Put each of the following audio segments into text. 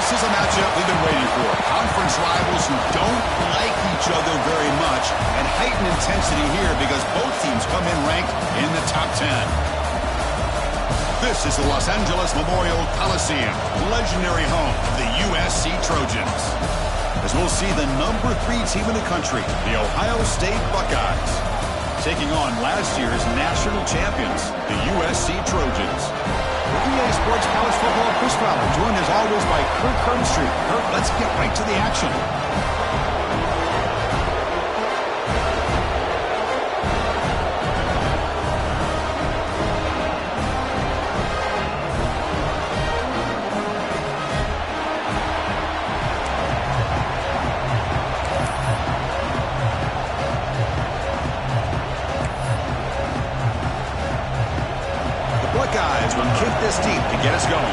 This is a matchup we've been waiting for. Conference rivals who don't like each other very much, and heightened intensity here because both teams come in ranked in the top 10. This is the Los Angeles Memorial Coliseum, legendary home of the USC Trojans. As we'll see the number 3 team in the country, the Ohio State Buckeyes, taking on last year's national champions, the USC Trojans. With EA Sports College Football, Chris Fowler, joined as always by Kirk Herbstreit. Kirk, let's get right to the action. Buckeyes will kick this deep to get us going.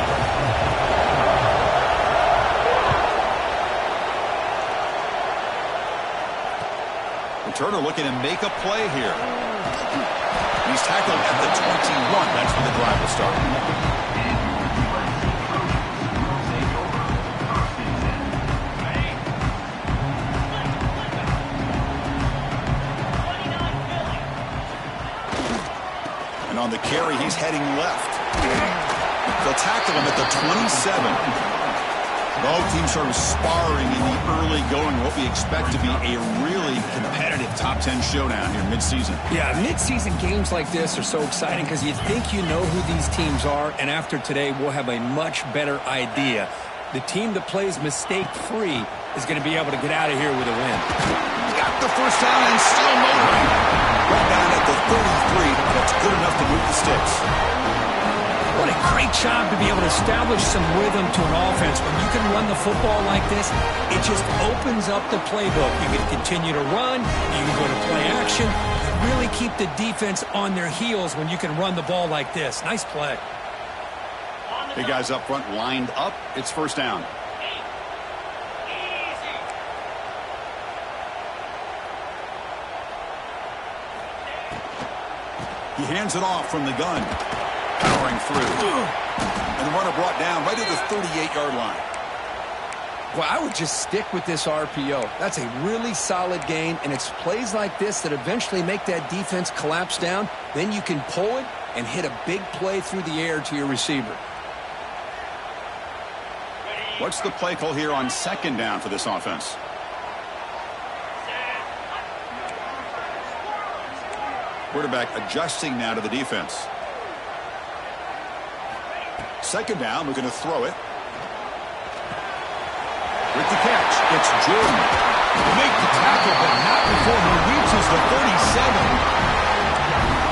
Returner looking to make a play here. He's tackled at the 21. That's where the drive will start. And on the carry, he's heading left. They'll tackle him at the 27. Both teams sort of sparring in the early going, what we expect to be a really competitive top 10 showdown here mid-season. Yeah, mid-season games like this are so exciting because you think you know who these teams are, and after today, we'll have a much better idea. The team that plays mistake-free is going to be able to get out of here with a win. Got the first down and still motoring. Right down at the 33. That's good enough to move the sticks. What a great job to be able to establish some rhythm to an offense. When you can run the football like this, it just opens up the playbook. You can continue to run. You can go to play action. You really keep the defense on their heels when you can run the ball like this. Nice play. Big guys up front lined up. It's first down. He hands it off from the gun. Powering through. And the runner brought down right at the 38-yard line. Well, I would just stick with this RPO. That's a really solid gain, and it's plays like this that eventually make that defense collapse down. Then you can pull it and hit a big play through the air to your receiver. What's the play call here on second down for this offense? Quarterback adjusting now to the defense. Second down, we're going to throw it. With the catch, it's Jordan. They make the tackle, but not before he reaches the 37.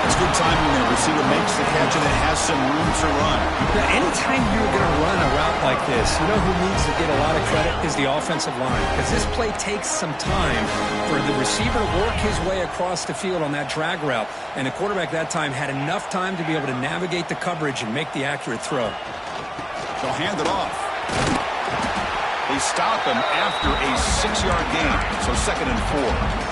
It's good timing when the receiver makes the catch and it has some room to run. Now, anytime you're going to run a route like this, you know who needs to get a lot of credit is the offensive line. Because this play takes some time for the receiver to work his way across the field on that drag route. And the quarterback that time had enough time to be able to navigate the coverage and make the accurate throw. They'll hand it off. They stop him after a 6-yard gain. So 2nd and 4.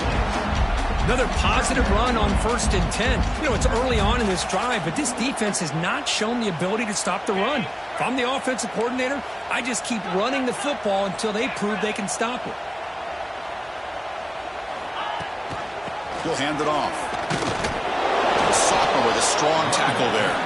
Another positive run on 1st and 10. You know, it's early on in this drive, but this defense has not shown the ability to stop the run. If I'm the offensive coordinator, I just keep running the football until they prove they can stop it. He'll hand it off. Soccer with a strong tackle there.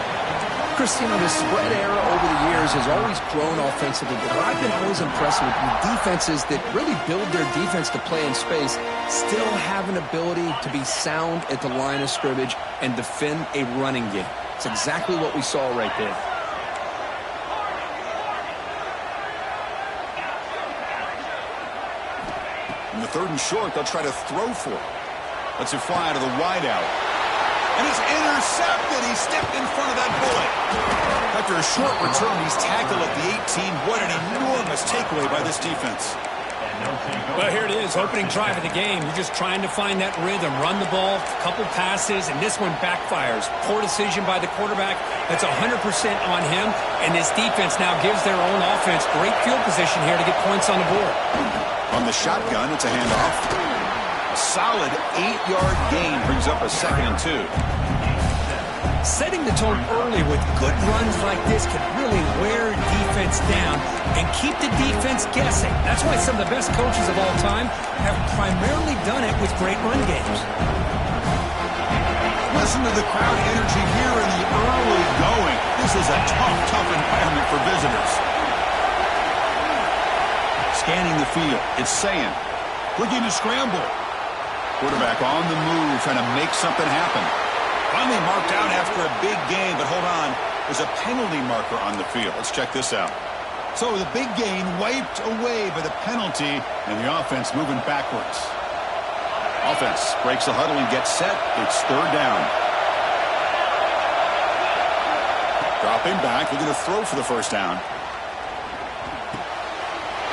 Chris, you know, the spread era over the years has always grown offensively, but I've been always impressed with defenses that really build their defense to play in space, still have an ability to be sound at the line of scrimmage and defend a running game. It's exactly what we saw right there. In the 3rd and short, they'll try to throw for it. Lets it fly to the wideout. And it's intercepted. He stepped in front of that bullet. After a short return, he's tackled at the 18. What an enormous takeaway by this defense. Well, here it is, opening drive of the game. You're just trying to find that rhythm, run the ball, a couple passes, and this one backfires. Poor decision by the quarterback. That's 100% on him, and this defense now gives their own offense great field position here to get points on the board. On the shotgun, it's a handoff. A solid 8-yard gain brings up a 2nd and 2. Setting the tone early with good runs like this can really wear defense down and keep the defense guessing. That's why some of the best coaches of all time have primarily done it with great run games. Listen to the crowd energy here in the early going. This is a tough environment for visitors. Scanning the field, it's Sayan. Looking to scramble. Quarterback on the move, trying to make something happen. Finally marked out after a big gain, but hold on. There's a penalty marker on the field. Let's check this out. So the big gain wiped away by the penalty, and the offense moving backwards. Offense breaks the huddle and gets set. It's third down. Dropping back, looking to throw for the first down.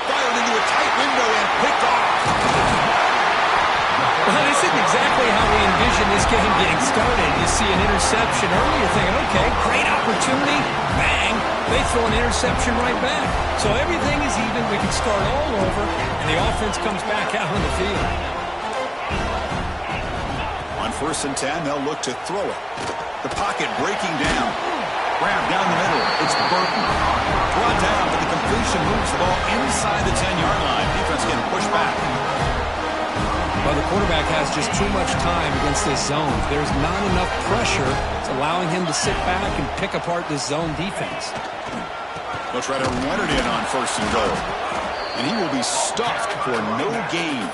Fired into a tight window and picked off. Well, this isn't exactly how we envision this game getting started. You see an interception early, you're thinking, okay, great opportunity. Bang, they throw an interception right back. So everything is even. We can start all over, and the offense comes back out on the field. On 1st and 10, they'll look to throw it. The pocket breaking down. Grab down the middle. It's Burton. Brought down, but the completion moves the ball inside the 10-yard line. Defense getting pushed back. Well, the quarterback has just too much time against this zone. There's not enough pressure. It's allowing him to sit back and pick apart this zone defense. They'll try to run it in on 1st and goal. And he will be stuffed for no gain.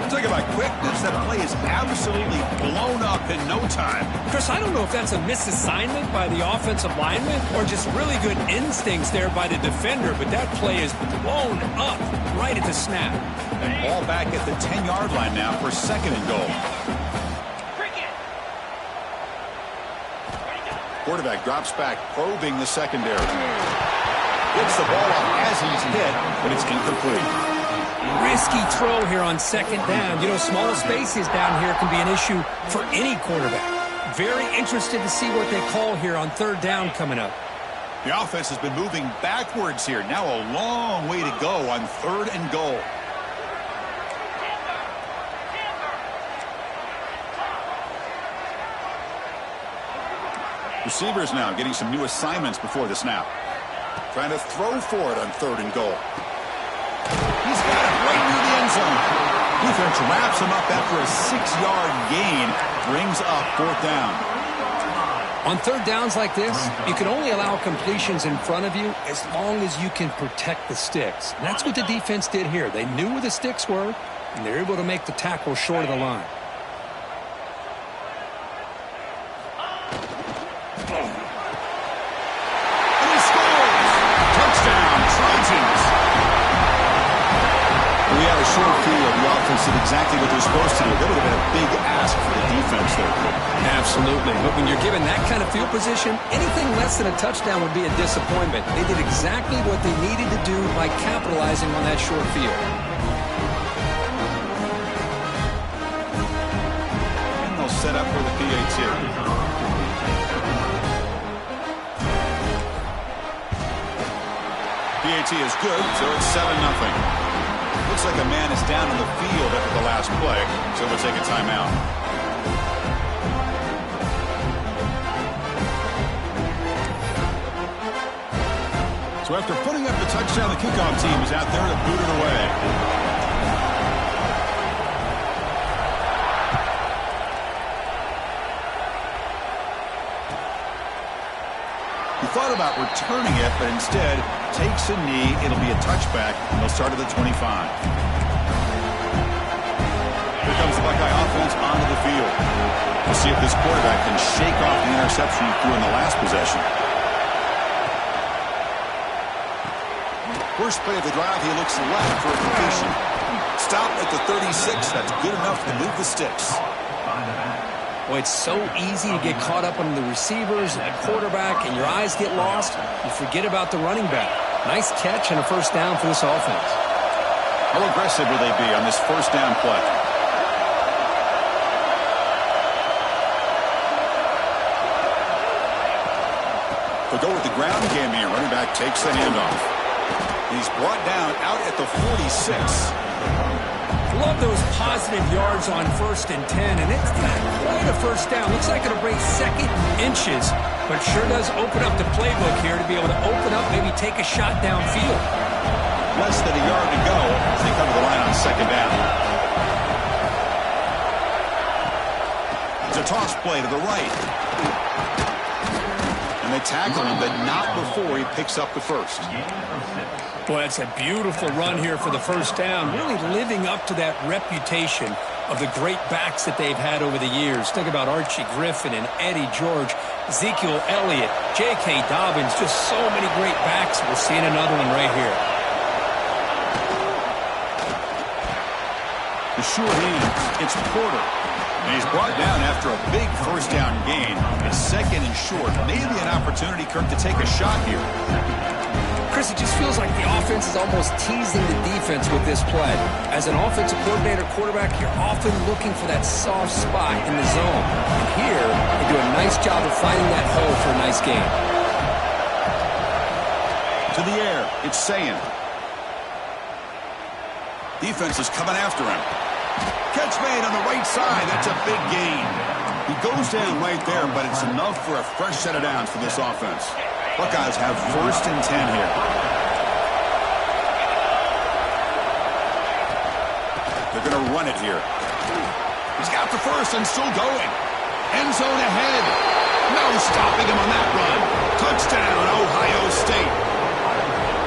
Talk about quickness. That play is absolutely blown up in no time. Chris, I don't know if that's a misassignment by the offensive lineman or just really good instincts there by the defender, but that play is blown up right at the snap. And ball back at the 10-yard line now for 2nd and goal. Quarterback drops back, probing the secondary. Gets the ball up as he's hit, but it's incomplete. Risky throw here on 2nd down. You know, small spaces down here can be an issue for any quarterback. Very interested to see what they call here on 3rd down coming up. The offense has been moving backwards here. Now a long way to go on 3rd and goal. Receivers now getting some new assignments before the snap. Trying to throw for it on 3rd and goal. He's got it right near the end zone. Defense wraps him up after a 6-yard gain. Brings up 4th down. On 3rd downs like this, you can only allow completions in front of you as long as you can protect the sticks. And that's what the defense did here. They knew where the sticks were, and they're able to make the tackle short of the line. And he scores! Touchdown, Trojans! We had a short field. The offense did exactly what they're supposed to do. That would have been a big ask for the defense there. Absolutely. But when you're given that kind of field position, anything less than a touchdown would be a disappointment. They did exactly what they needed to do by capitalizing on that short field. And they'll set up for the PAT. PAT is good, so it's 7-0. Looks like a man is down on the field after the last play, so we'll take a timeout. So after putting up the touchdown, the kickoff team is out there to boot it away. He thought about returning it, but instead takes a knee. It'll be a touchback, and they'll start at the 25. Here comes the Buckeye offense onto the field. We'll see if this quarterback can shake off the interception he threw in the last possession. First play of the drive, he looks left for a completion. Stop at the 36. That's good enough to move the sticks. Boy, it's so easy to get caught up on the receivers and the quarterback, and your eyes get lost. You forget about the running back. Nice catch and a 1st down for this offense. How aggressive will they be on this 1st down play? They'll go with the ground game here. Running back takes the handoff. He's brought down out at the 46. Love those positive yards on 1st and 10, and it's not quite a first down. Looks like it'll break second inches, but sure does open up the playbook here to be able to open up, maybe take a shot downfield. Less than a yard to go as they come to the line on 2nd down. It's a toss play to the right. And they tackle him, but not before he picks up the first. Boy, that's a beautiful run here for the first down, really living up to that reputation of the great backs that they've had over the years. Think about Archie Griffin and Eddie George, Ezekiel Elliott, J.K. Dobbins, just so many great backs. We're seeing another one right here. The short hands, it's Porter. And he's brought down after a big first down gain. A 2nd and short. Maybe an opportunity, Kirk, to take a shot here. Chris, it just feels like the offense is almost teasing the defense with this play. As an offensive coordinator, quarterback, you're often looking for that soft spot in the zone. And here, they do a nice job of finding that hole for a nice gain. To the air, it's Sayin. Defense is coming after him. Catch made on the right side. That's a big gain. He goes down right there, but it's enough for a fresh set of downs for this offense. Buckeyes have 1st and 10 here. They're going to run it here. He's got the first and still going. End zone ahead. No stopping him on that run. Touchdown, Ohio State.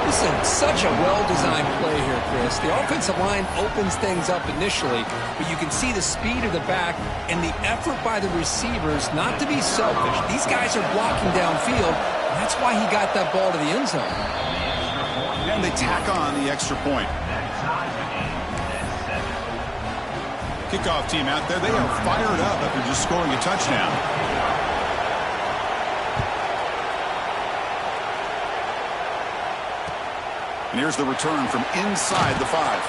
This is such a well-designed play here, Chris. The offensive line opens things up initially, but you can see the speed of the back and the effort by the receivers not to be selfish. These guys are blocking downfield, and that's why he got that ball to the end zone. And they tack on the extra point. Kickoff team out there, they are fired up after just scoring a touchdown. And here's the return from inside the 5.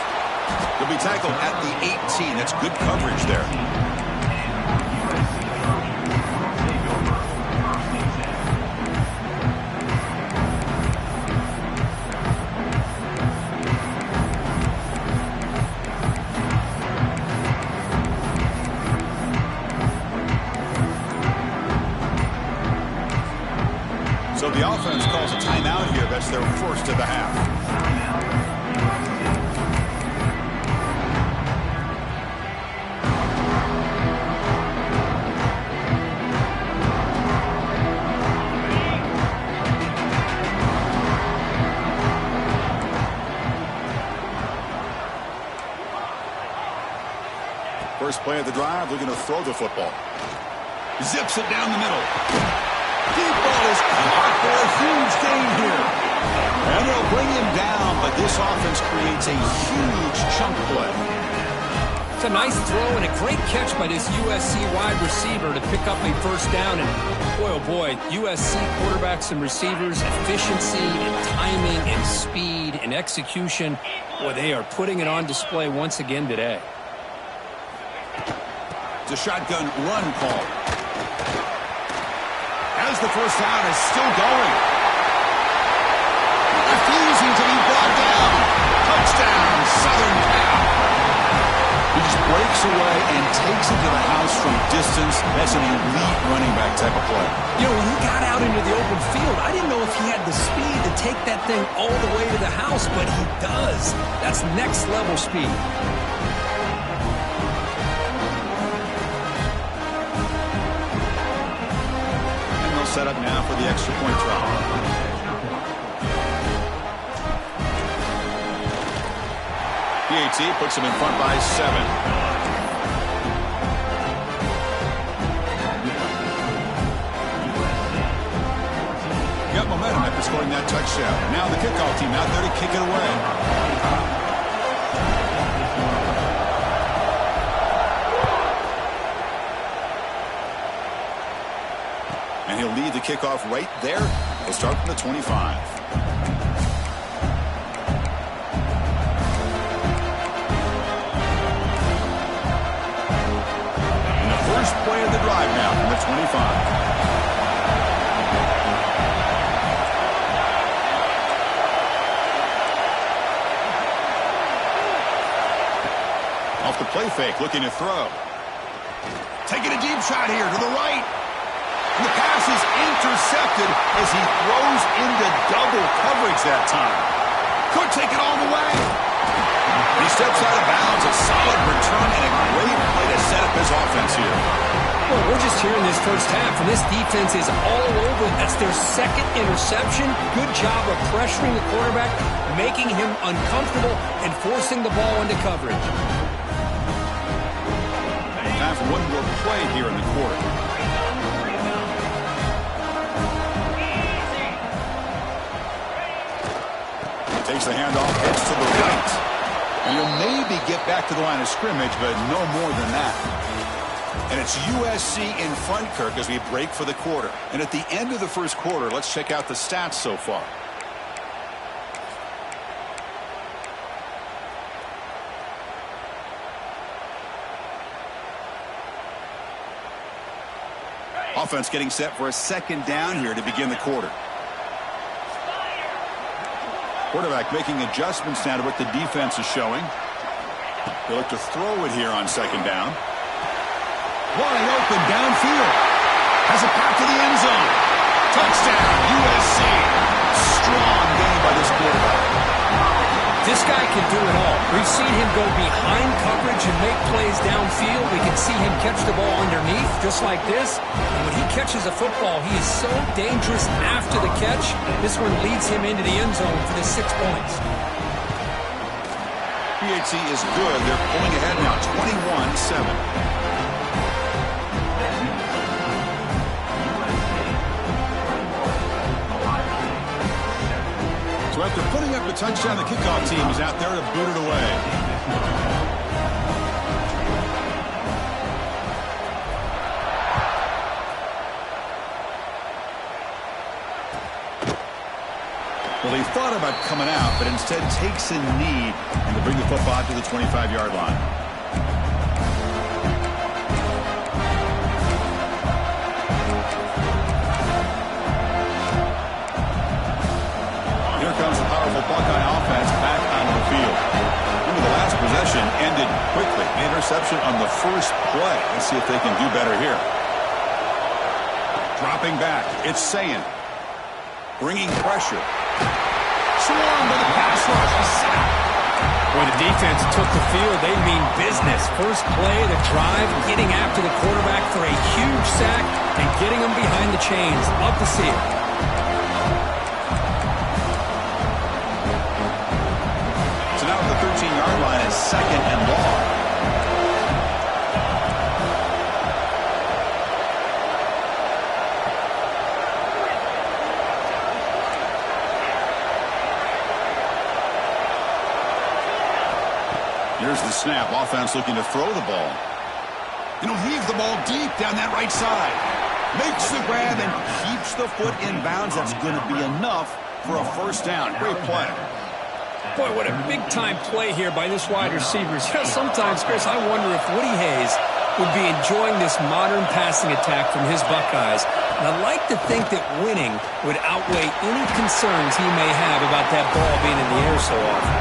He'll be tackled at the 18. That's good coverage there. So the offense calls a timeout here. That's their first of the half. First play of the drive, looking to throw the football. Zips it down the middle. Deep ball is caught for a huge gain here. And they'll bring him down, but this offense creates a huge chunk play. It's a nice throw and a great catch by this USC wide receiver to pick up a first down. And boy, oh boy, USC quarterbacks and receivers, efficiency and timing and speed and execution. Boy, they are putting it on display once again today. It's a shotgun run call. As the first down is still going. Refusing to be brought down. Touchdown, Southern Cal. He just breaks away and takes it to the house from distance. That's an elite running back type of play. You know, when he got out into the open field, I didn't know if he had the speed to take that thing all the way to the house, but he does. That's next level speed. Set up now for the extra point try. PAT puts him in front by 7. Got momentum after scoring that touchdown. Now the kickoff team out there to kick it away. And he'll lead the kickoff right there. He'll start from the 25. And the first play of the drive now from the 25. Play fake, looking to throw. Taking a deep shot here to the right. And the pass is intercepted as he throws into double coverage that time. Could take it all the way. He steps out of bounds. A solid return and a great play to set up his offense here. Well, we're just here in this first half, and this defense is all over. That's their second interception. Good job of pressuring the quarterback, making him uncomfortable, and forcing the ball into coverage. Time for one more play here in the quarter. Takes the handoff, heads to the right. And he'll maybe get back to the line of scrimmage, but no more than that. And it's USC in front, Kirk, as we break for the quarter. And at the end of the first quarter, let's check out the stats so far. Offense getting set for a second down here to begin the quarter. Quarterback making adjustments now to what the defense is showing. They look to throw it here on second down. Wide open downfield. Has a path to the end zone. Touchdown, USC. Strong game by this quarterback. This guy can do it all. We've seen him go behind coverage and make plays downfield. We can see him catch the ball underneath, just like this. And when he catches a football, he is so dangerous after the catch. This one leads him into the end zone for the 6 points. PAT is good. They're pulling ahead now, 21-7. So after putting up a touchdown, the kickoff team is out there to boot it away. Well, he thought about coming out, but instead takes a knee and to bring the football to the 25-yard line. Buckeye offense back onto the field. Remember, the last possession ended quickly. Interception on the first play. Let's see if they can do better here. Dropping back. It's Sayin. Bringing pressure. Swarmed by the pass rush. When the defense took the field, they mean business. First play, the drive, getting after the quarterback for a huge sack and getting him behind the chains. Love to see it. Now at the 13-yard line is second and long. Here's the snap. Offense looking to throw the ball. And he'll heave the ball deep down that right side. Makes the grab and keeps the foot in bounds. That's going to be enough for a first down. Great play. Boy, what a big-time play here by this wide receiver. Sometimes, Chris, I wonder if Woody Hayes would be enjoying this modern passing attack from his Buckeyes. And I'd like to think that winning would outweigh any concerns he may have about that ball being in the air so often.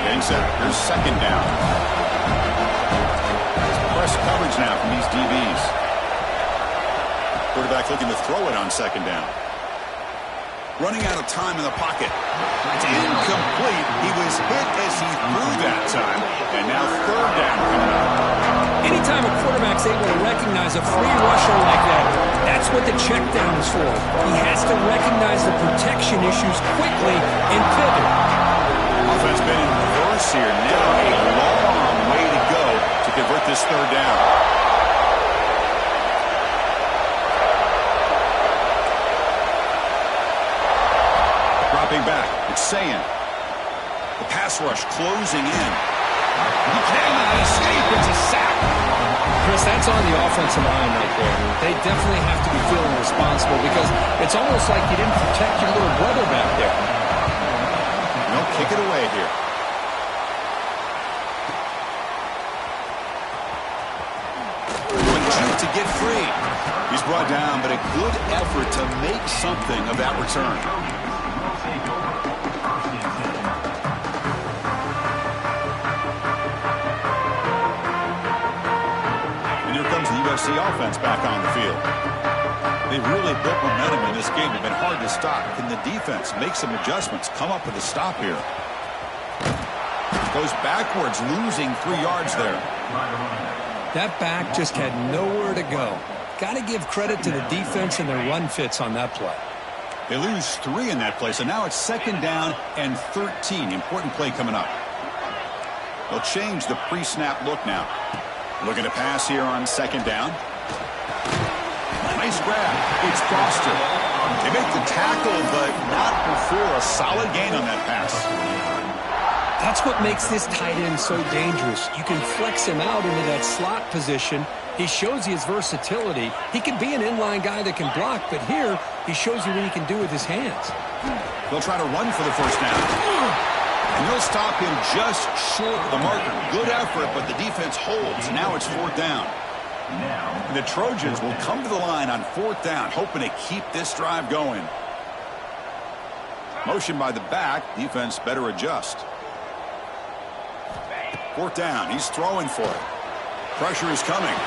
Getting set. Here's second down. Coverage now from these DBs. Quarterback looking to throw it on second down. Running out of time in the pocket. It's incomplete. He was hit as he threw that time. And now third down coming up. Anytime a quarterback's able to recognize a free rusher like that, that's what the check down is for. He has to recognize the protection issues quickly and pivot. Offense been in reverse here. Now a long way to go to convert this third down. Dropping back. It's Sayin. The pass rush closing in. He cannot escape. It's a sack. Chris, that's on the offensive line right there. They definitely have to be feeling responsible because it's almost like you didn't protect your little brother back there. No, kick it away here. To to get free. He's brought down, but a good effort to make something of that return. And here comes the USC offense back on the field. They've really built momentum in this game. They've been hard to stop. Can the defense make some adjustments, come up with a stop here? Goes backwards, losing 3 yards there. That back just had nowhere to go. Got to give credit to the defense and their run fits on that play. They lose 3 in that play, so now it's 2nd down and 13. Important play coming up. They'll change the pre-snap look now. Looking to pass here on 2nd down. Nice grab. It's Foster. They make the tackle, but not before a solid gain on that pass. That's what makes this tight end so dangerous. You can flex him out into that slot position. He shows you his versatility. He can be an inline guy that can block, but here he shows you what he can do with his hands. They'll try to run for the first down. And they'll stop him just short of the marker. Good effort, but the defense holds. Now it's 4th down. And the Trojans will come to the line on 4th down, hoping to keep this drive going. Motion by the back. Defense better adjust. 4th down. He's throwing for it. Pressure is coming.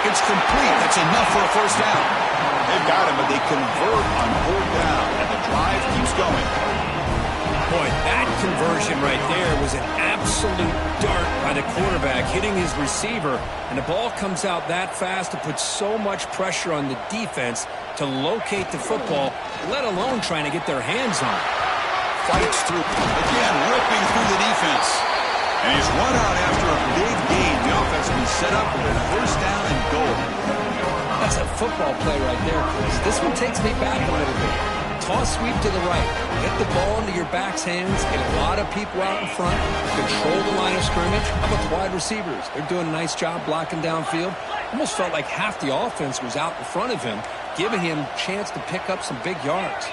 It's complete. That's enough for a first down. They've got him, but they convert on 4th down, and the drive keeps going. Boy, that conversion right there was an absolute dart by the quarterback, hitting his receiver, and the ball comes out that fast to put so much pressure on the defense to locate the football, let alone trying to get their hands on it. Fights through. Again, ripping through the defense. And he's run out after a big gain. The offense will be set up with a first down and goal. That's a football play right there, Chris. This one takes me back a little bit. Toss sweep to the right. Get the ball into your back's hands. Get a lot of people out in front. Control the line of scrimmage. How about the wide receivers? They're doing a nice job blocking downfield. Almost felt like half the offense was out in front of him, giving him a chance to pick up some big yards.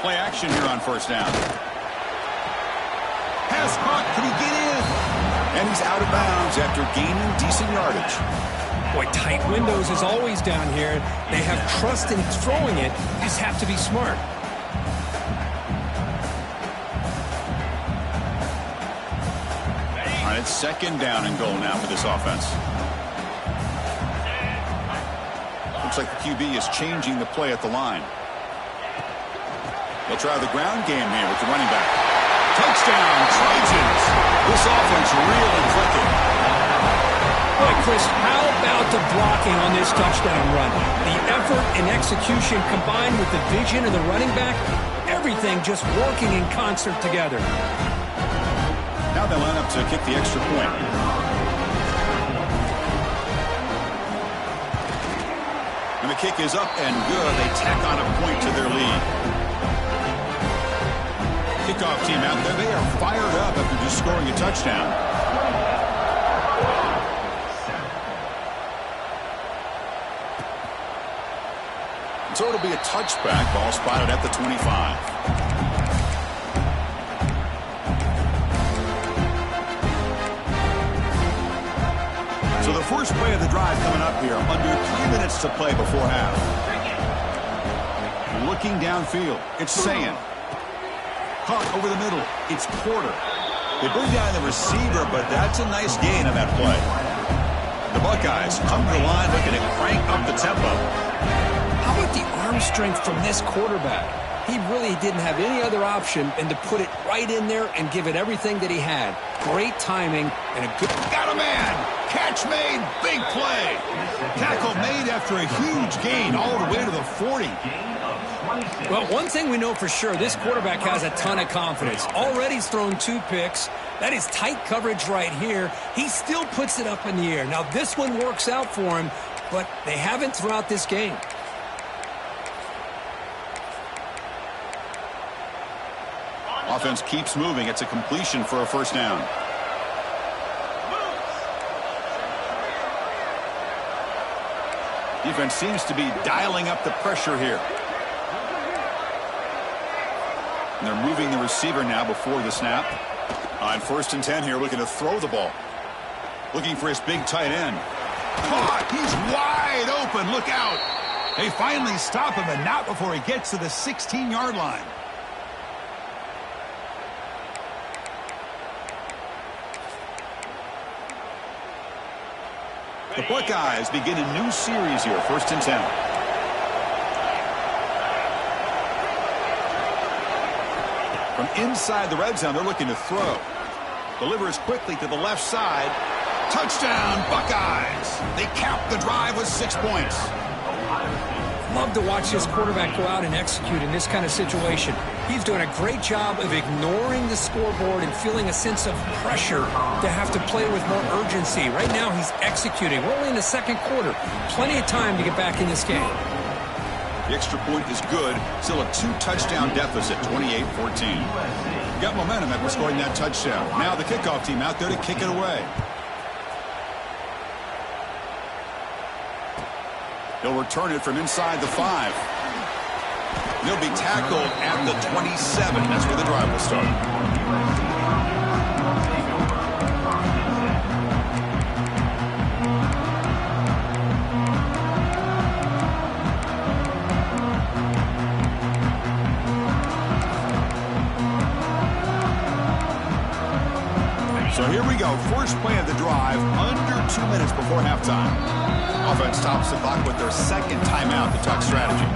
Play action here on first down. Pass caught. Can he get in? And he's out of bounds after gaining decent yardage. Boy, tight windows is always down here. They have trust in throwing it. Just have to be smart. All right, it's 2nd down and goal now for this offense. Looks like the QB is changing the play at the line. They'll try the ground game here with the running back. Touchdown, Trojans. This offense really clicking. Boy, Chris, how about the blocking on this touchdown run? The effort and execution combined with the vision of the running back, everything just working in concert together. Now they line up to kick the extra point. And the kick is up and good. They tack on a point to their lead. Kickoff team out there. They are fired up after just scoring a touchdown. So it'll be a touchback. Ball spotted at the 25. So the first play of the drive coming up here. Under 3 minutes to play before half. Looking downfield. It's Sayin. Caught over the middle. It's Porter. They bring down the receiver, but that's a nice gain on that play. The Buckeyes come to the line looking to crank up the tempo. How about the arm strength from this quarterback? He really didn't have any other option than to put it right in there and give it everything that he had. Great timing and a good... Got a man! Catch made! Big play! Tackle made after a huge gain all the way to the 40. Well, one thing we know for sure, this quarterback has a ton of confidence. Already he's thrown 2 picks. That is tight coverage right here. He still puts it up in the air. Now, this one works out for him, but they haven't throughout this game. Offense keeps moving. It's a completion for a first down. Defense seems to be dialing up the pressure here. And they're moving the receiver now before the snap. On 1st and 10 here, looking to throw the ball. Looking for his big tight end. Caught. He's wide open. Look out. They finally stop him, and not before he gets to the 16-yard line. The Buckeyes begin a new series here, 1st and 10. From inside the red zone, they're looking to throw. Delivers quickly to the left side. Touchdown, Buckeyes! They cap the drive with 6 points. Love to watch this quarterback go out and execute in this kind of situation. He's doing a great job of ignoring the scoreboard and feeling a sense of pressure to have to play with more urgency. Right now, he's executing. We're only in the 2nd quarter. Plenty of time to get back in this game. The extra point is good. Still a 2-touchdown deficit, 28-14. Got momentum after scoring that touchdown. Now the kickoff team out there to kick it away. He'll return it from inside the 5. He'll be tackled at the 27. That's where the drive will start. So here we go. First play of the drive, under 2 minutes before halftime. Offense stops the clock with their 2nd timeout to talk strategy.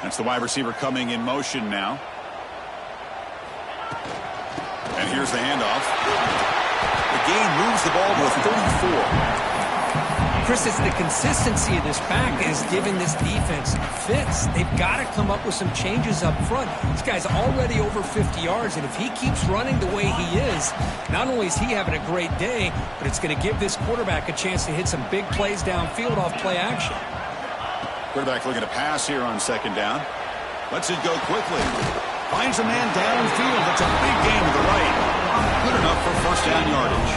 That's the wide receiver coming in motion now. And here's the handoff. The gain moves the ball to a 34. Chris, it's the consistency of this back is giving this defense fits. They've got to come up with some changes up front. This guy's already over 50 yards, and if he keeps running the way he is, not only is he having a great day, but it's going to give this quarterback a chance to hit some big plays downfield off play action. Quarterback looking to pass here on 2nd down. Lets it go quickly. Finds a man downfield. That's a big gain to the right. Good enough for 1st down yardage.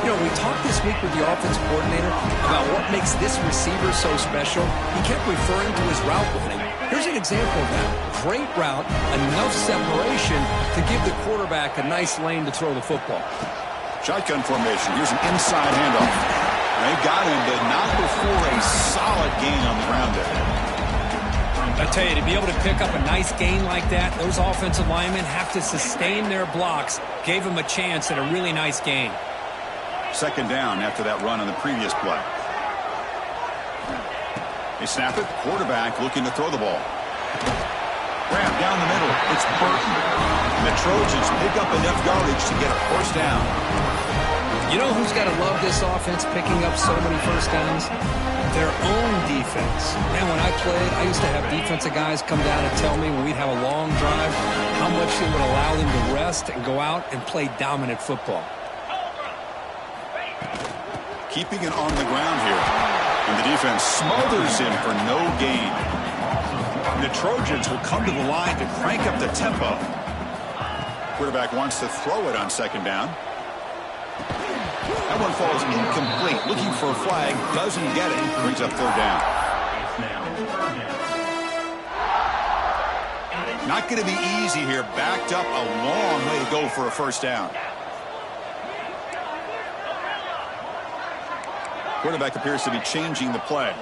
You know, we talked this week with the offensive coordinator about what makes this receiver so special. He kept referring to his route running. Here's an example of that. Great route, enough separation to give the quarterback a nice lane to throw the football. Shotgun formation. Here's an inside handoff. They got him, but not before a solid gain on the ground there. I tell you, to be able to pick up a nice gain like that, those offensive linemen have to sustain their blocks. Gave him a chance at a really nice gain. 2nd down after that run on the previous play. They snap it. Quarterback looking to throw the ball. Grab down the middle. It's Burton. And the Trojans pick up enough yardage to get a 1st down. You know who's got to love this offense picking up so many 1st downs? Their own defense. Man, when I played, I used to have defensive guys come down and tell me when we'd have a long drive how much it would allow them to rest and go out and play dominant football. Keeping it on the ground here. And the defense smothers him for no gain. And the Trojans will come to the line to crank up the tempo. Quarterback wants to throw it on 2nd down. That one falls incomplete. Looking for a flag. Doesn't get it. Brings up 3rd down. Not going to be easy here. Backed up a long way to go for a 1st down. Quarterback appears to be changing the play.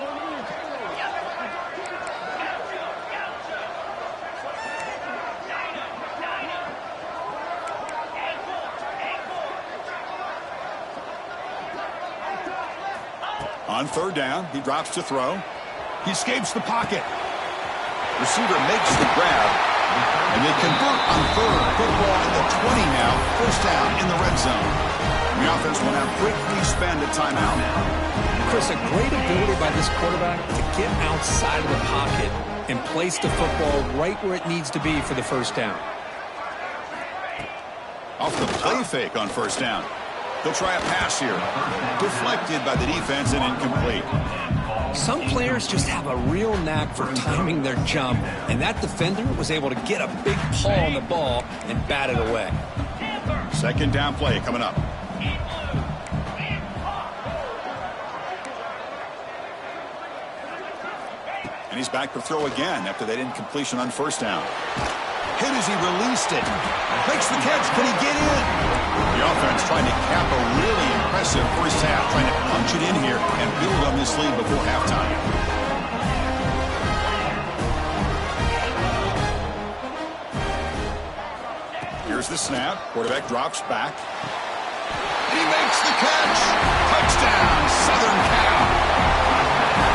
On 3rd down, he drops to throw. He escapes the pocket. Receiver makes the grab. And they convert on 3rd. Football at the 20 now. 1st down in the red zone. The offense will now quickly spend a timeout. Chris, a great ability by this quarterback to get outside of the pocket and place the football right where it needs to be for the 1st down. Off the play fake on 1st down. They'll try a pass here. Deflected by the defense and incomplete. Some players just have a real knack for timing their jump, and that defender was able to get a big paw on the ball and bat it away. Second down play coming up. And he's back to throw again after that incompletion on first down. Hit as he released it. Makes the catch. Can he get in? The offense trying to cap a really impressive first half, trying to punch it in here and build on this lead before halftime. Here's the snap. Quarterback drops back. He makes the catch. Touchdown, Southern Cal.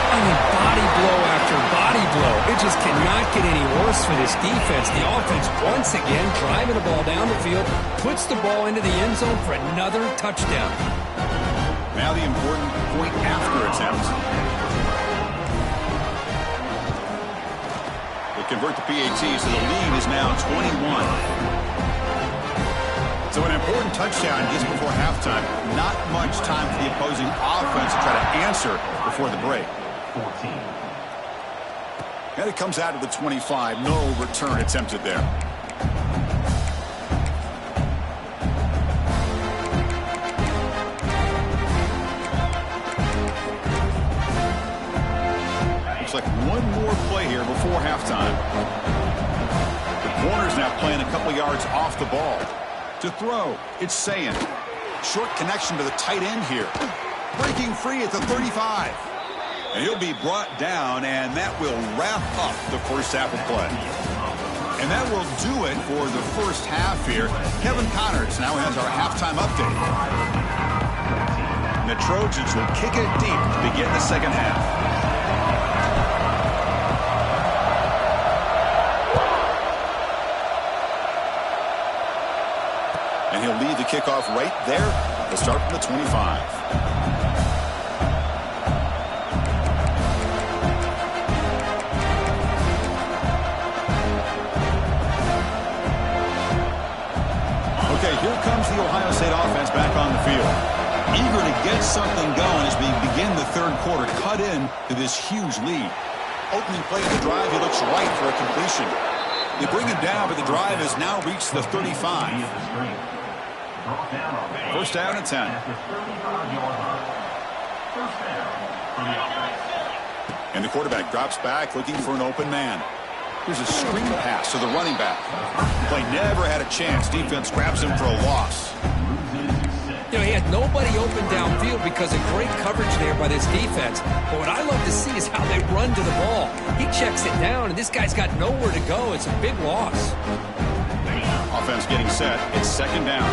I mean, body blow after body blow. It just cannot get any worse for this defense. The offense, once again, driving the ball down the field, puts the ball into the end zone for another touchdown. Now the important point after attempt. They convert the PAT, so the lead is now 21. So an important touchdown just before halftime. Not much time for the opposing offense to try to answer before the break. 14. And it comes out of the 25. No return attempted there. Looks like one more play here before halftime. The corner's now playing a couple yards off the ball. To throw, it's Sayin. Short connection to the tight end here. Breaking free at the 35. And he'll be brought down, and that will wrap up the first half of play. And that will do it for the first half here. Kevin Connors now has our halftime update. And the Trojans will kick it deep to begin the second half. And he'll lead the kickoff right there. He'll start from the 25. Okay, here comes the Ohio State offense back on the field. Eager to get something going as we begin the third quarter. Cut in to this huge lead. Opening play of the drive, he looks right for a completion. They bring him down, but the drive has now reached the 35. First down and 10. And the quarterback drops back looking for an open man. Here's a screen pass to the running back. Play never had a chance. Defense grabs him for a loss. You know, he had nobody open downfield because of great coverage there by this defense. But what I love to see is how they run to the ball. He checks it down, and this guy's got nowhere to go. It's a big loss. Offense getting set. It's second down.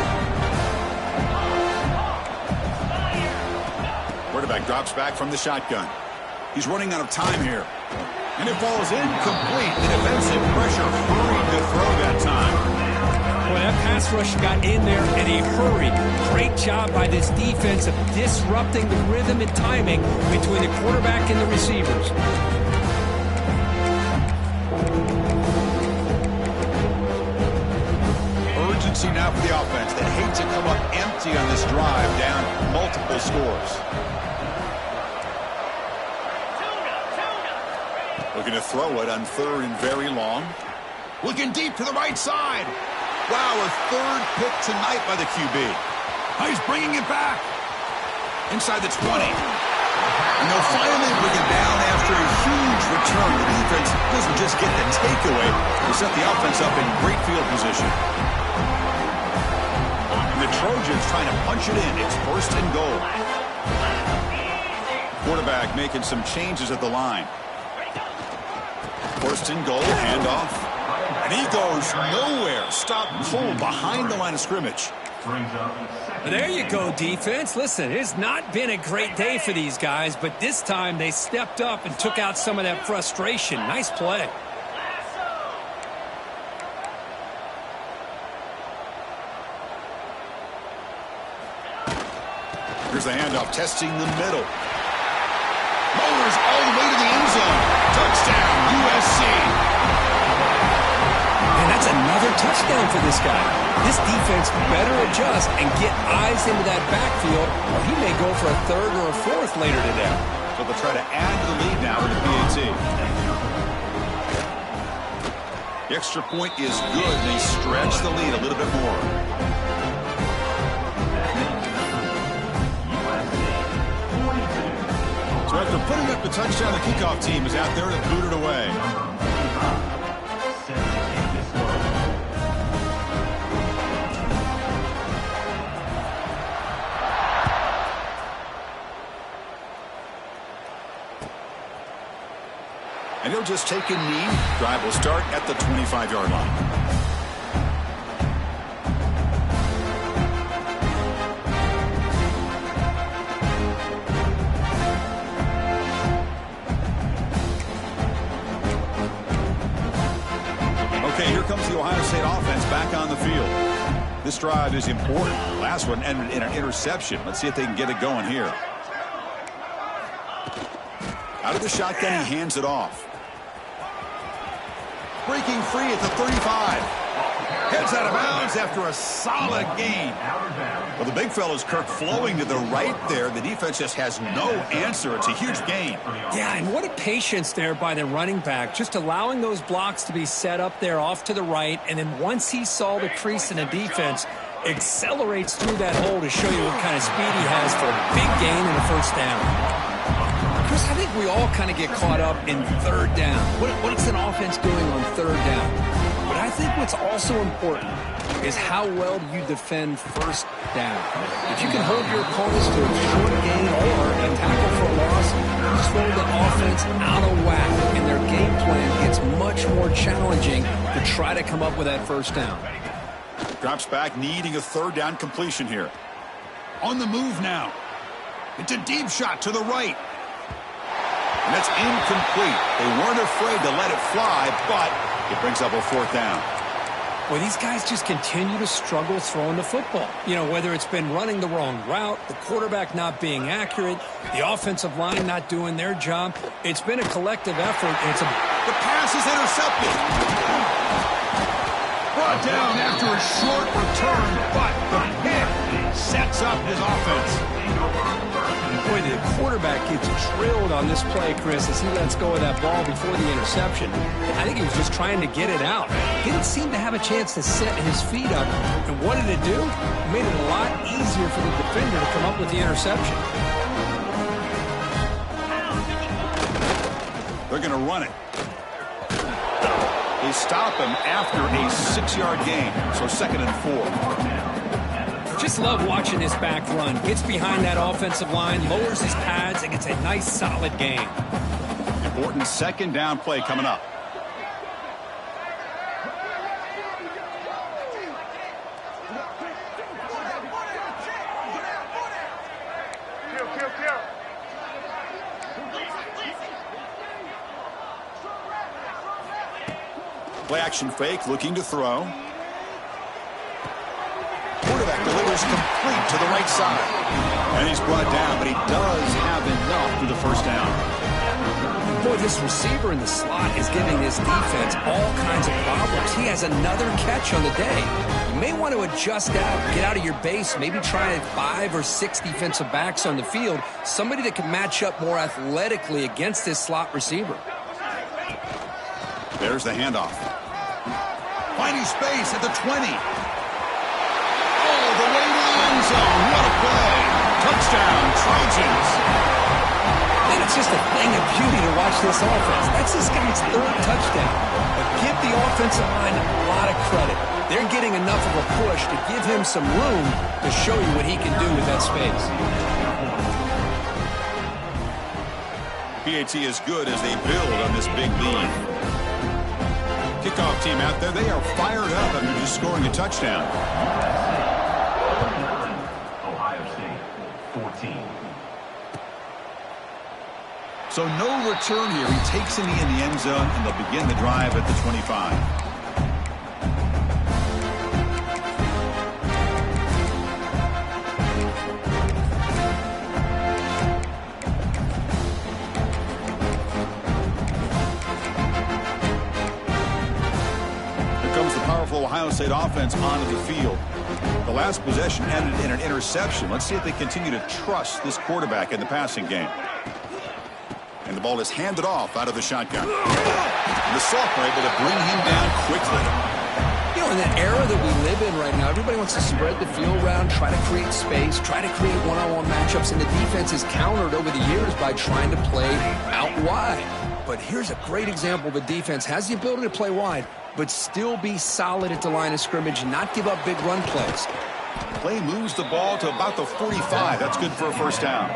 Quarterback drops back from the shotgun. He's running out of time here. And it falls incomplete. The defensive pressure hurried to throw that time. Well, that pass rush got in there in a hurry. Great job by this defense of disrupting the rhythm and timing between the quarterback and the receivers. Urgency now for the offense. They hate to come up empty on this drive, down multiple scores. Looking to throw it on third and very long. Looking deep to the right side. Wow, a third pick tonight by the QB. Oh, he's bringing it back. Inside the 20. And they'll finally bring it down after a huge return. The defense doesn't just get the takeaway. They set the offense up in great field position. And the Trojans trying to punch it in. It's first and goal. Quarterback making some changes at the line. First and goal, handoff. And he goes nowhere. Stop cold behind the line of scrimmage. There you go, defense. Listen, it's not been a great day for these guys, but this time they stepped up and took out some of that frustration. Nice play. Here's the handoff, testing the middle. Motors all the way to the end zone. Touchdown, USC. And that's another touchdown time for this guy. This defense better adjust and get eyes into that backfield, or he may go for a third or a fourth later today. So they'll try to add to the lead now with the PAT. The extra point is good, and they stretch the lead a little bit more. So after putting up the touchdown, the kickoff team is out there to boot it away. And he'll just take a knee. Drive will start at the 25-yard line. Okay, here comes the Ohio State offense back on the field. This drive is important. Last one ended in an interception. Let's see if they can get it going here. Out of the shotgun, he hands it off. Breaking free at the 35. Heads out of bounds after a solid gain. Well, the big fella's Kirk flowing to the right there. The defense just has no answer. It's a huge gain. Yeah, and what a patience there by the running back. Just allowing those blocks to be set up there off to the right. And then once he saw the crease in the defense, accelerates through that hole to show you what kind of speed he has for a big gain and a first down. Chris, I think we all kind of get caught up in third down. What's an offense doing on third down? But I think what's also important is how well do you defend first down. If you can hold your opponents to a short gain or a tackle for a loss, you throw the offense out of whack, and their game plan gets much more challenging to try to come up with that first down. Drops back, needing a third down completion here. On the move now. It's a deep shot to the right. And that's incomplete. They weren't afraid to let it fly, but it brings up a fourth down. Well, these guys just continue to struggle throwing the football. You know, whether it's been running the wrong route, the quarterback not being accurate, the offensive line not doing their job. It's been a collective effort. And the pass is intercepted. Brought down after a short return, but the pick sets up his offense. Boy, the quarterback gets drilled on this play, Chris, as he lets go of that ball before the interception. I think he was just trying to get it out. He didn't seem to have a chance to set his feet up. And what did it do? It made it a lot easier for the defender to come up with the interception. They're going to run it. They stop him after a 6-yard gain, so 2nd and 4. Just love watching this back run. Gets behind that offensive line, lowers his pads, and gets a nice, solid gain. Important second down play coming up. Play action fake, looking to throw. Quarterback delivers complete to the right side. And he's brought down, but he does have enough for the first down. Boy, this receiver in the slot is giving this defense all kinds of problems. He has another catch on the day. You may want to adjust out, get out of your base, maybe try 5 or 6 defensive backs on the field, somebody that can match up more athletically against this slot receiver. There's the handoff. Finding space at the 20. The way to the end zone. What a play. Touchdown, Trojans. And it's just a thing of beauty to watch this offense. That's this guy's 3rd touchdown. But give the offensive line a lot of credit. They're getting enough of a push to give him some room to show you what he can do with that space. PAT is good as they build on this big lead. Kickoff team out there, they are fired up after just scoring a touchdown. So no return here. He takes in the end zone, and they'll begin the drive at the 25. powerful Ohio State offense onto the field. The last possession ended in an interception. Let's see if they continue to trust this quarterback in the passing game. And the ball is handed off out of the shotgun. And the sophomore able to bring him down quickly. You know, in the era that we live in right now, everybody wants to spread the field around, try to create space, try to create one-on-one matchups, and the defense is countered over the years by trying to play out wide. But here's a great example. The defense has the ability to play wide, but still be solid at the line of scrimmage and not give up big run plays. Play moves the ball to about the 45. That's good for a first down.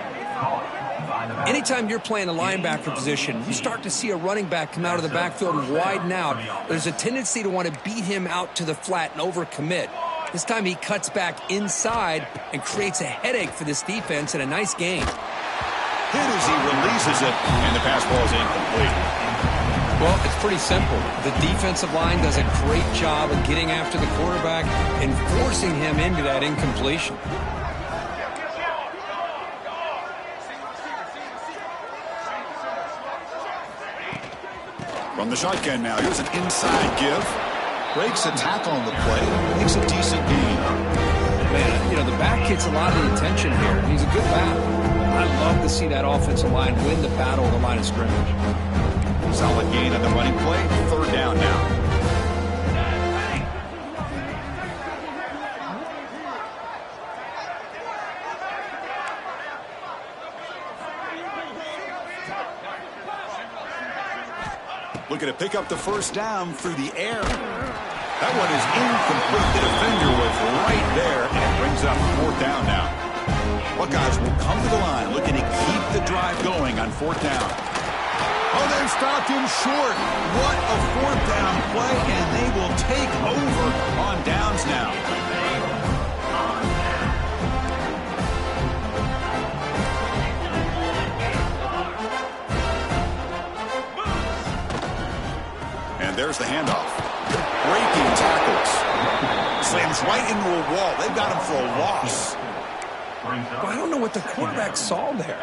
Anytime you're playing a linebacker position, you start to see a running back come out of the backfield and widen out. There's a tendency to want to beat him out to the flat and overcommit. This time he cuts back inside and creates a headache for this defense and a nice gain. Hit as he releases it, and the pass ball is incomplete. Well, it's pretty simple. The defensive line does a great job of getting after the quarterback and forcing him into that incompletion. From the shotgun now, here's an inside give. Breaks a tackle on the play. Makes a decent gain. Man, you know, the back gets a lot of the attention here. He's a good back. I love to see that offensive line win the battle of the line of scrimmage. Solid gain on the running play. Third down now. Looking to pick up the first down through the air. That one is incomplete. The defender was right there, and it brings up fourth down now. Buckeyes will come to the line, looking to keep the drive going on fourth down. Oh, they've stopped him short. What a fourth down play, and they will take over on downs now. And there's the handoff. Breaking tackles. Slams right into a wall. They've got him for a loss. Well, I don't know what the quarterback saw there.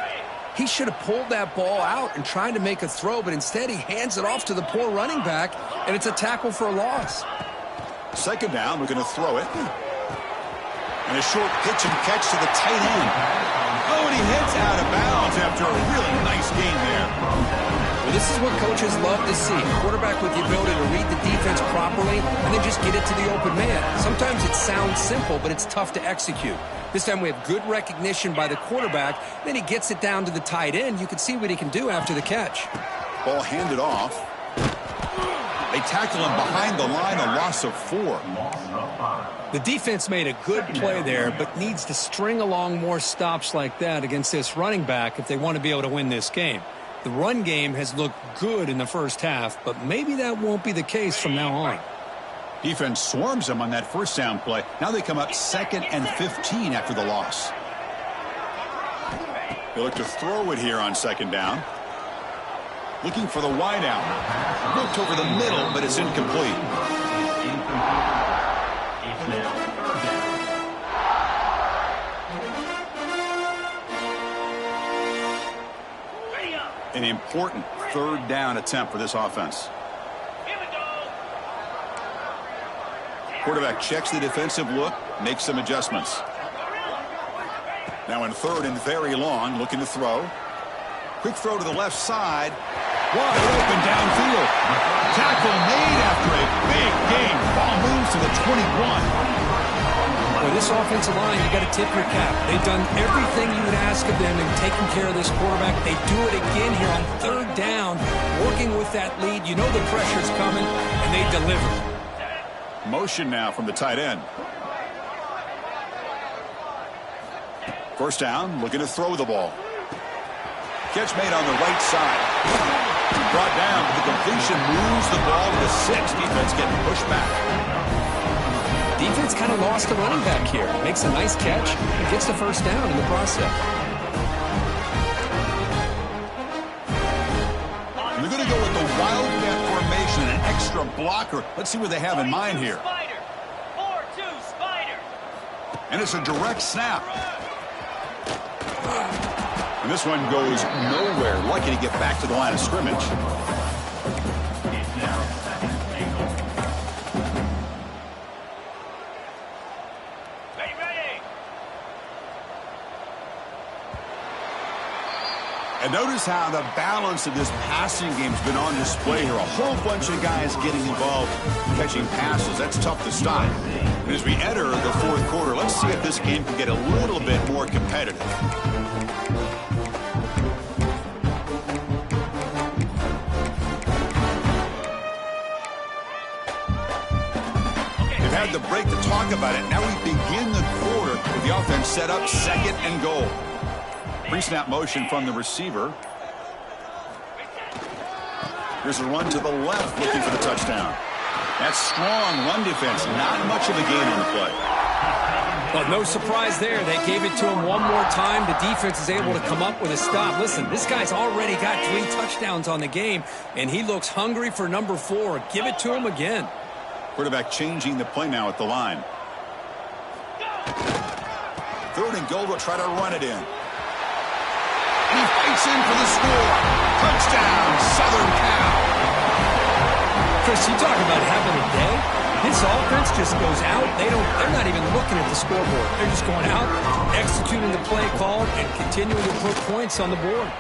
He should have pulled that ball out and tried to make a throw, but instead he hands it off to the poor running back, and it's a tackle for a loss. Second down, we're going to throw it. And a short pitch and catch to the tight end. Oh, and he heads out of bounds after a really nice gain there. Well, this is what coaches love to see. A quarterback with the ability to read the defense properly and then just get it to the open man. Sometimes it sounds simple, but it's tough to execute. This time we have good recognition by the quarterback. Then he gets it down to the tight end. You can see what he can do after the catch. Ball handed off. They tackle him behind the line, a loss of 4. The defense made a good play there, but needs to string along more stops like that against this running back if they want to be able to win this game. The run game has looked good in the first half, but maybe that won't be the case from now on. Defense swarms them on that first down play. Now they come up 2nd and 15 after the loss. They look to throw it here on second down. Looking for the wide out. Looked over the middle, but it's incomplete. An important third down attempt for this offense. Quarterback checks the defensive look, makes some adjustments. Now in third and very long, looking to throw. Quick throw to the left side. Wide open downfield. Tackle made after a big gain. Ball moves to the 21. For this offensive line, you got to tip your cap. They've done everything you would ask of them in taking care of this quarterback. They do it again here on third down, working with that lead. You know the pressure's coming, and they deliver. Motion now from the tight end. First down, looking to throw the ball. Catch made on the right side. Brought down. The completion moves the ball to the 6. Defense getting pushed back. Defense kind of lost a running back here. Makes a nice catch and gets the first down in the process. They're going to go with the wildcat formation, an extra blocker. Let's see what they have in mind here. 4-2 spider. And it's a direct snap. And this one goes nowhere. Lucky to get back to the line of scrimmage. And notice how the balance of this passing game's been on display here. A whole bunch of guys getting involved catching passes. That's tough to stop. And as we enter the fourth quarter, let's see if this game can get a little bit more competitive. They've had the break to talk about it. Now we begin the quarter with the offense set up, 2nd and goal. Pre-snap motion from the receiver. Here's a run to the left looking for the touchdown. That's strong run defense. Not much of a gain on the play. Well, no surprise there. They gave it to him one more time. The defense is able to come up with a stop. Listen, this guy's already got 3 touchdowns on the game, and he looks hungry for number 4. Give it to him again. Quarterback changing the play now at the line. 3rd and goal. We'll try to run it in. He fights in for the score. Touchdown, Southern Cal. Chris, you talk about having a day. This offense just goes out. They're not even looking at the scoreboard. They're just going out, executing the play called, and continuing to put points on the board.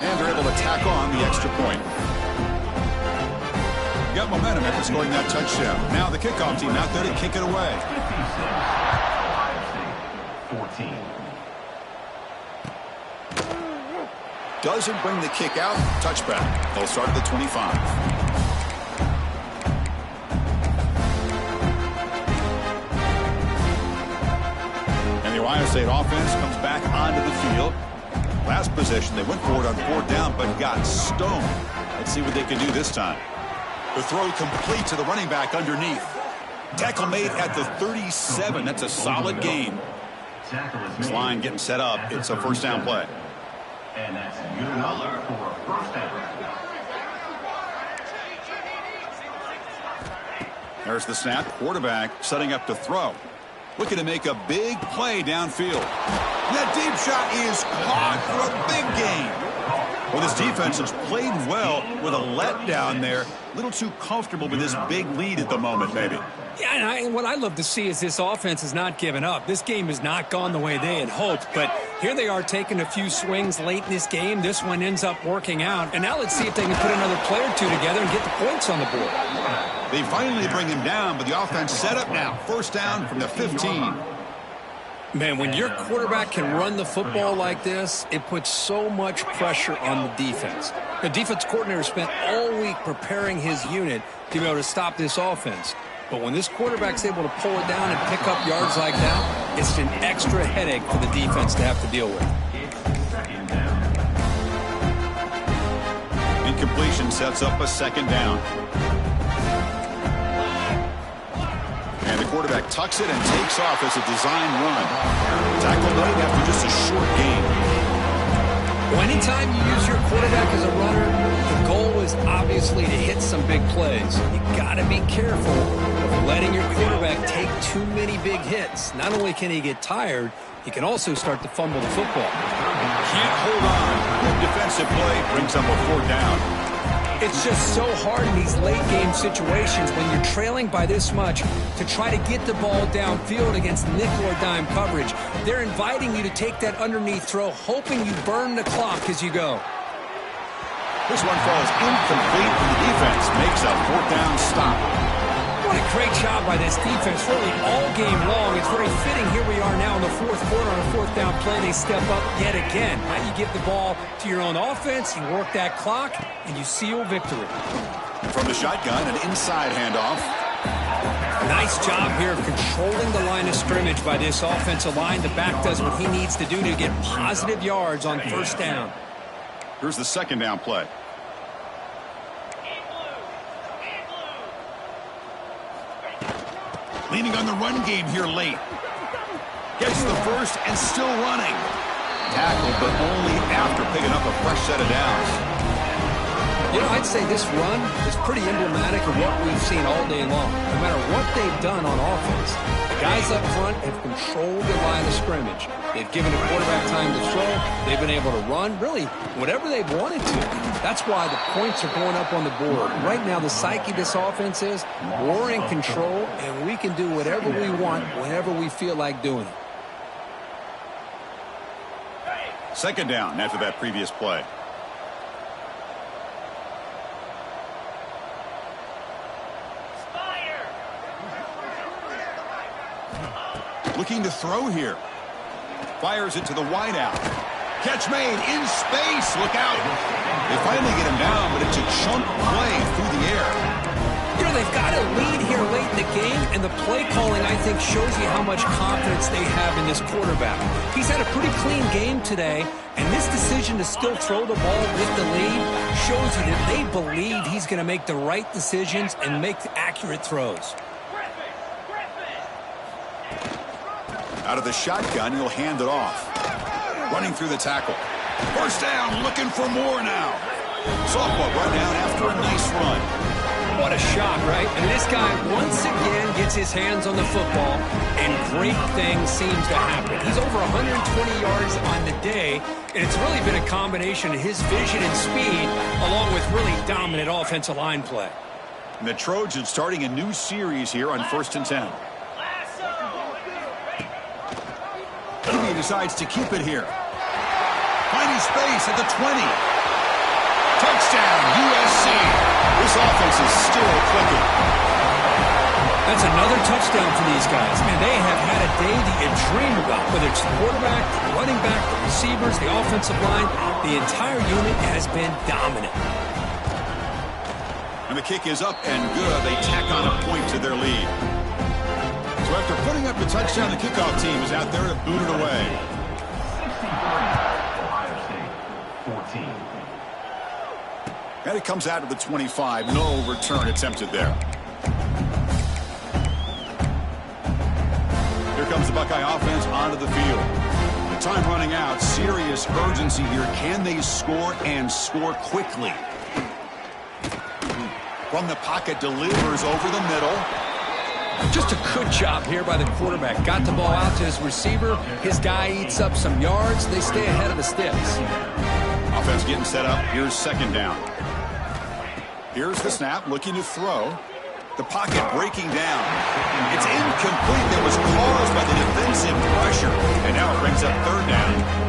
And they're able to tack on the extra point. Got momentum after scoring that touchdown. Now the kickoff team out there to kick it away. 14. Doesn't bring the kick out. Touchback. They'll start at the 25. And the Ohio State offense comes back onto the field. Last possession, they went for it on 4th down, but got stoned. Let's see what they can do this time. The throw complete to the running back underneath. Tackle made at the 37. That's a solid gain. This line getting set up. It's a 1st down play. And that's your number for a 1st down. There's the snap. Quarterback setting up to throw. Looking to make a big play downfield. That deep shot is caught for a big gain. Well, this defense has played well with a letdown there. A little too comfortable with this big lead at the moment, maybe. Yeah, and what I love to see is this offense has not given up. This game has not gone the way they had hoped, but here they are taking a few swings late in this game. This one ends up working out, and now let's see if they can put another play or 2 together and get the points on the board. They finally bring him down, but the offense is set up now. 1st down from the 15. Man, when your quarterback can run the football like this, it puts so much pressure on the defense. The defense coordinator spent all week preparing his unit to be able to stop this offense. But when this quarterback's able to pull it down and pick up yards like that, it's an extra headache for the defense to have to deal with. Incompletion sets up a 2nd down. And the quarterback tucks it and takes off as a design run. Tackle made after just a short gain. Well, anytime you use your quarterback as a runner, the goal is obviously to hit some big plays. You got to be careful of letting your quarterback take too many big hits. Not only can he get tired, he can also start to fumble the football. Can't hold on. Good defensive play brings up a 4th down. It's just so hard in these late-game situations when you're trailing by this much to try to get the ball downfield against nickel or dime coverage. They're inviting you to take that underneath throw, hoping you burn the clock as you go. This one falls incomplete, and the defense makes a 4th down stop. What a great job by this defense, really all game long. It's very fitting. Here we are now in the 4th quarter on a 4th down play. They step up yet again. Now you give the ball to your own offense, you work that clock, and you seal victory. From the shotgun, an inside handoff. Nice job here of controlling the line of scrimmage by this offensive line. The back does what he needs to do to get positive yards on 1st down. Here's the 2nd down play. Leaning on the run game here late. Gets the first and still running. Tackled, but only after picking up a fresh set of downs. You know, I'd say this run is pretty emblematic of what we've seen all day long. No matter what they've done on offense, the guys up front have controlled the line of scrimmage. They've given the quarterback time to throw. They've been able to run, really, whatever they've wanted to. That's why the points are going up on the board. Right now, the psyche of this offense is we're in control, and we can do whatever we want whenever we feel like doing it. Second down after that previous play. Looking to throw here. Fires it to the wideout. Catch made in space. Look out. They finally get him down, but it's a chunk play through the air. You know, they've got a lead here late in the game, and the play calling, I think, shows you how much confidence they have in this quarterback. He's had a pretty clean game today, and this decision to still throw the ball with the lead shows you that they believe he's going to make the right decisions and make the accurate throws. Out of the shotgun, he'll hand it off. Running through the tackle. First down, looking for more now. Sophomore run down after a nice run. What a shot, right? And this guy, once again, gets his hands on the football, and great things seems to happen. He's over 120 yards on the day, and it's really been a combination of his vision and speed, along with really dominant offensive line play. And the Trojans starting a new series here on 1st and 10. He decides to keep it here. Finding space at the 20. Touchdown, USC. This offense is still clicking. That's another touchdown for these guys. Man, they have had a day that you dream about, whether it's the quarterback, the running back, the receivers, the offensive line. The entire unit has been dominant. And the kick is up and good. They tack on a point to their lead. So after putting up the touchdown, the kickoff team is out there to boot it away. 63, Ohio State, 14. And it comes out to the 25. No return attempted there. Here comes the Buckeye offense onto the field. The time running out. Serious urgency here. Can they score and score quickly? From the pocket, delivers over the middle. Just a good job here by the quarterback. Got the ball out to his receiver. His guy eats up some yards. They stay ahead of the sticks. Offense getting set up. Here's second down. Here's the snap, looking to throw. The pocket breaking down. It's incomplete. That was caused by the defensive pressure. And now it brings up third down.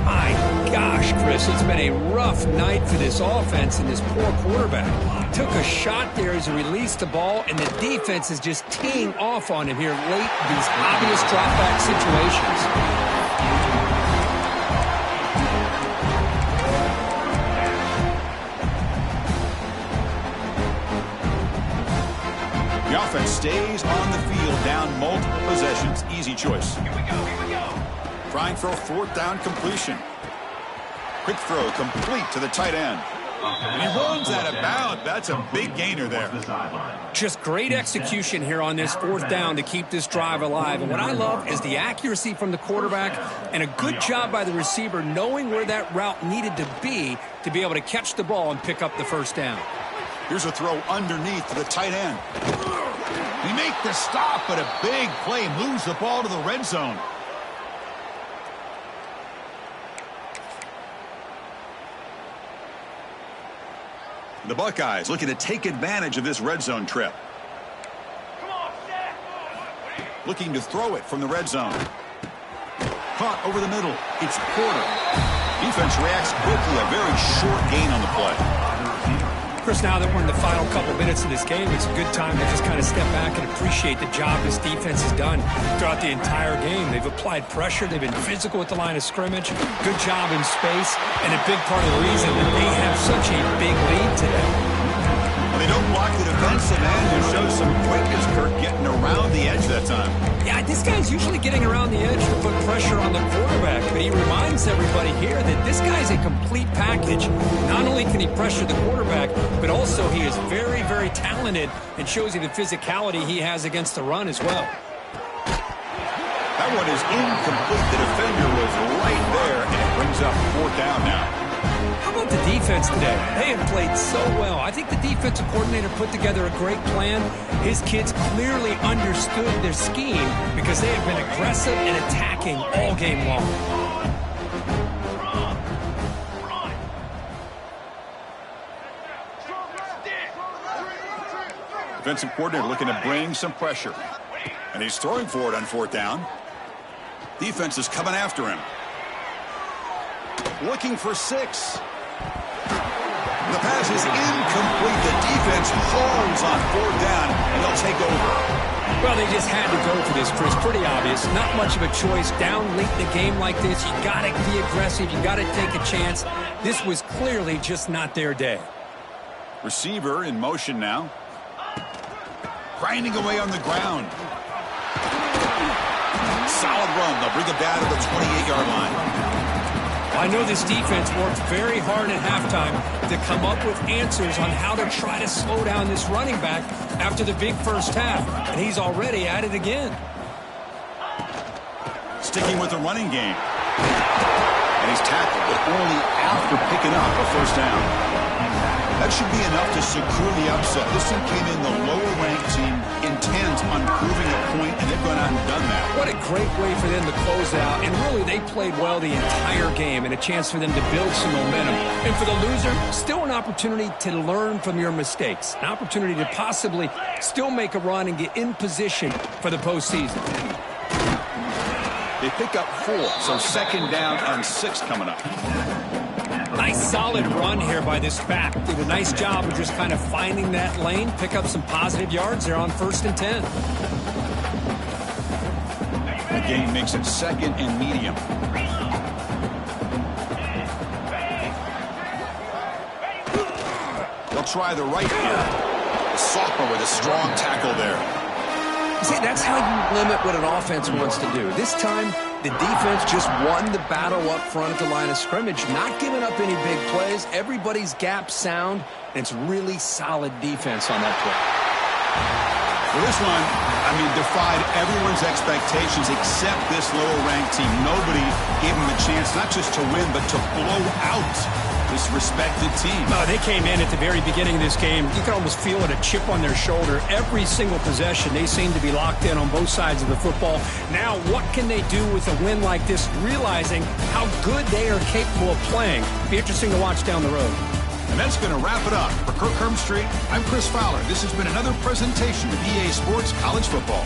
My gosh, Chris, it's been a rough night for this offense and this poor quarterback. Took a shot there as he released the ball, and the defense is just teeing off on him here late in these obvious drop-back situations. The offense stays on the field, down multiple possessions. Easy choice. Here we go, here we go. Trying for a fourth down completion. Quick throw complete to the tight end. And he runs out of bounds. That's a big gainer there. Just great execution here on this fourth down to keep this drive alive. And what I love is the accuracy from the quarterback and a good job by the receiver knowing where that route needed to be able to catch the ball and pick up the first down. Here's a throw underneath to the tight end. He make the stop, but a big play moves the ball to the red zone. The Buckeyes looking to take advantage of this red zone trip. Looking to throw it from the red zone. Caught over the middle. It's Porter. Defense reacts quickly. A very short gain on the play. Chris, now that we're in the final couple minutes of this game, it's a good time to just kind of step back and appreciate the job this defense has done throughout the entire game. They've applied pressure. They've been physical at the line of scrimmage. Good job in space, and a big part of the reason that they have such a big lead today. They don't block the defensive end and show some quickness, Kirk, getting around the edge that time. Yeah, this guy's usually getting around the edge to put pressure on the quarterback, but he reminds everybody here that this guy's a complete package. Not only can he pressure the quarterback, but also he is very, very talented and shows you the physicality he has against the run as well. That one is incomplete. The defender was right there, and it brings up fourth down now. How about the defense today? They have played so well. I think the defensive coordinator put together a great plan. His kids clearly understood their scheme because they have been aggressive and attacking all game long. Defensive coordinator looking to bring some pressure. And he's throwing for it on fourth down. Defense is coming after him. looking for 6. The pass is incomplete. The defense holds on 4th down, and they'll take over. Well, they just had to go for this, Chris. Pretty obvious. Not much of a choice. Down late in the game like this, you got to be aggressive. You got to take a chance. This was clearly just not their day. Receiver in motion now. Grinding away on the ground. Solid run. They'll bring it down to the 28-yard line. I know this defense worked very hard at halftime to come up with answers on how to try to slow down this running back after the big first half, and he's already at it again. Sticking with the running game. And he's tackled, but only after picking up a first down. That should be enough to secure the upset. This team came in the lower-ranked team intent on proving a point, and they've gone out and done that. What a great way for them to close out. And really, they played well the entire game and a chance for them to build some momentum. And for the loser, still an opportunity to learn from your mistakes. An opportunity to possibly still make a run and get in position for the postseason. They pick up 4, so 2nd down and 6 coming up. Nice solid run here by this back. Did a nice job of just kind of finding that lane, pick up some positive yards. They're on 1st and 10. The game makes it 2nd and medium. They'll try the right here. The sophomore with a strong tackle there. See, that's how you limit what an offense wants to do. This time, the defense just won the battle up front at the line of scrimmage, not giving up any big plays. Everybody's gap sound, and it's really solid defense on that play. For this one, defied everyone's expectations except this lower-ranked team. Nobody gave them a chance not just to win, but to blow out this respected team. No, they came in at the very beginning of this game. You can almost feel it, a chip on their shoulder. Every single possession, they seem to be locked in on both sides of the football. Now, what can they do with a win like this, realizing how good they are capable of playing? Be interesting to watch down the road. And that's going to wrap it up. For Kirk Herbstreit, I'm Chris Fowler. This has been another presentation of EA Sports College Football.